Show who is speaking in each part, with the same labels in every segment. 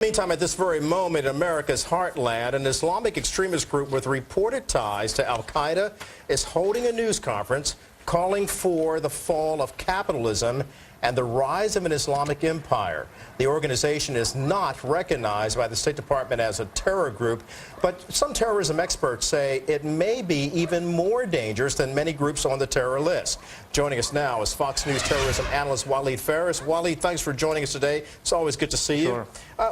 Speaker 1: Meantime, at this very moment, in America's heartland, an Islamic extremist group with reported ties to al-Qaeda is holding a news conference calling for the fall of capitalism and the rise of an Islamic empire. The organization is not recognized by the State Department as a terror group, but some terrorism experts say it may be even more dangerous than many groups on the terror list. Joining us now is Fox News terrorism analyst Waleed Faris. Waleed, thanks for joining us today. It's always good to see you.
Speaker 2: Sure.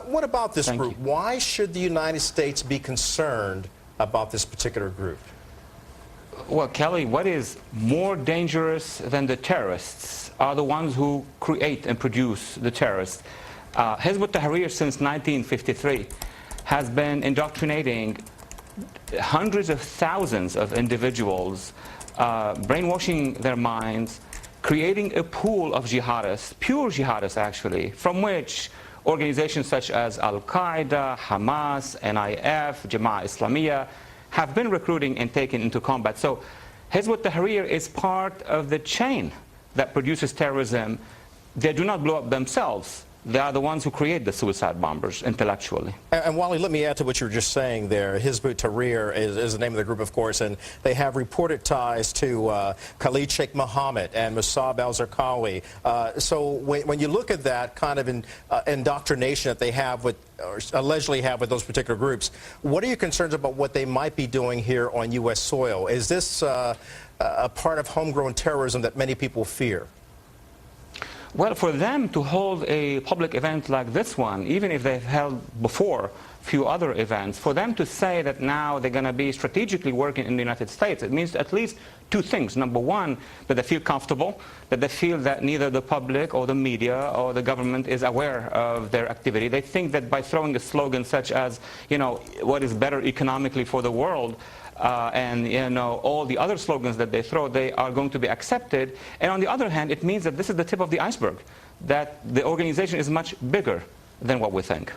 Speaker 1: What about this
Speaker 2: Thank
Speaker 1: group?
Speaker 2: you.
Speaker 1: Why should the United States be concerned about this particular group?
Speaker 2: Well, Kelly, what is more dangerous than the terrorists are the ones who create and produce the terrorists. Hizb ut-Tahrir since 1953 has been indoctrinating hundreds of thousands of individuals, brainwashing their minds, creating a pool of jihadists, pure jihadists actually, from which organizations such as Al-Qaeda, Hamas, NIF, Jama'ah Islamiyah have been recruiting and taken into combat. So Hizb ut-Tahrir is part of the chain that produces terrorism. They do not blow up themselves. They are the ones who create the suicide bombers intellectually.
Speaker 1: And Waleed, let me add to what you were just saying there. Hizb ut-Tahrir is the name of the group, of course, and they have reported ties to Khalid Sheikh Mohammed and Musab al-Zarqawi. So when you look at that kind of indoctrination that they have with, or allegedly have with those particular groups, what are your concerns about what they might be doing here on U.S. soil? Is this a part of homegrown terrorism that many people fear?
Speaker 2: Well, for them to hold a public event like this one, even if they've held before a few other events, for them to say that now they're going to be strategically working in the United States, it means at least two things. Number one, that they feel comfortable, that they feel that neither the public or the media or the government is aware of their activity. They think that by throwing a slogan such as, you know, what is better economically for the world, and you know, all the other slogans that they throw, they are going to be accepted. And on the other hand, it means that this is the tip of the iceberg, that the organization is much bigger than what we think.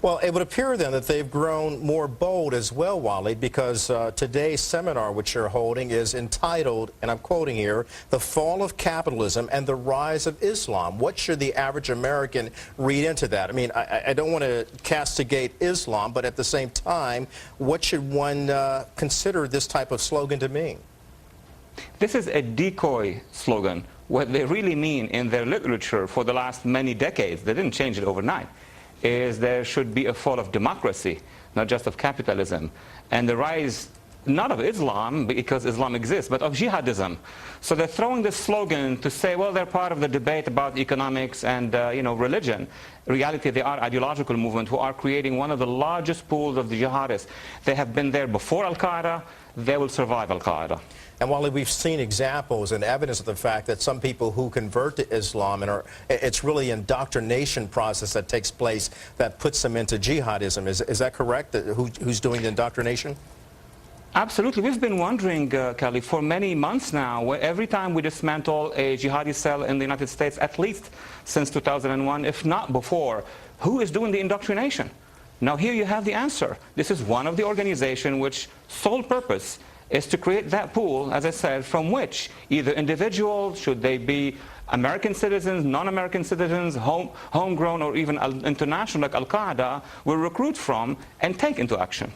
Speaker 1: Well, it would appear then that they've grown more bold as well, Waleed, because today's seminar which you're holding is entitled, and I'm quoting here, "The Fall of Capitalism and the Rise of Islam." What should the average American read into that? I mean, I don't want to castigate Islam, but at the same time, what should one consider this type of slogan to mean?
Speaker 2: This is a decoy slogan. What they really mean in their literature for the last many decades, they didn't change it overnight, is there should be a fall of democracy, not just of capitalism, and the rise not of Islam, because Islam exists, but of jihadism. So they're throwing this slogan to say, well, they're part of the debate about economics and you know, religion. In reality, they are ideological movement who are creating one of the largest pools of the jihadists. They have been there before Al-Qaeda. They will survive Al-Qaeda.
Speaker 1: And while we've seen examples and evidence of the fact that some people who convert to Islam, and it's really an indoctrination process that takes place that puts them into jihadism. Is that correct? Who's doing the indoctrination?
Speaker 2: Absolutely. We've been wondering, Kelly, for many months now, every time we dismantle a jihadi cell in the United States, at least since 2001, if not before, who is doing the indoctrination? Now here you have the answer. This is one of the organizations which sole purpose is to create that pool, as I said, from which either individuals, should they be American citizens, non-American citizens, homegrown or even international like Al-Qaeda, will recruit from and take into action.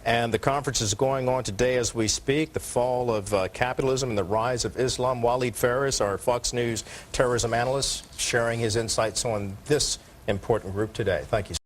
Speaker 1: And the conference is going on today as we speak, the fall of capitalism and the rise of Islam. Waleed Faris, our Fox News terrorism analyst, sharing his insights on this important group today. Thank you, sir.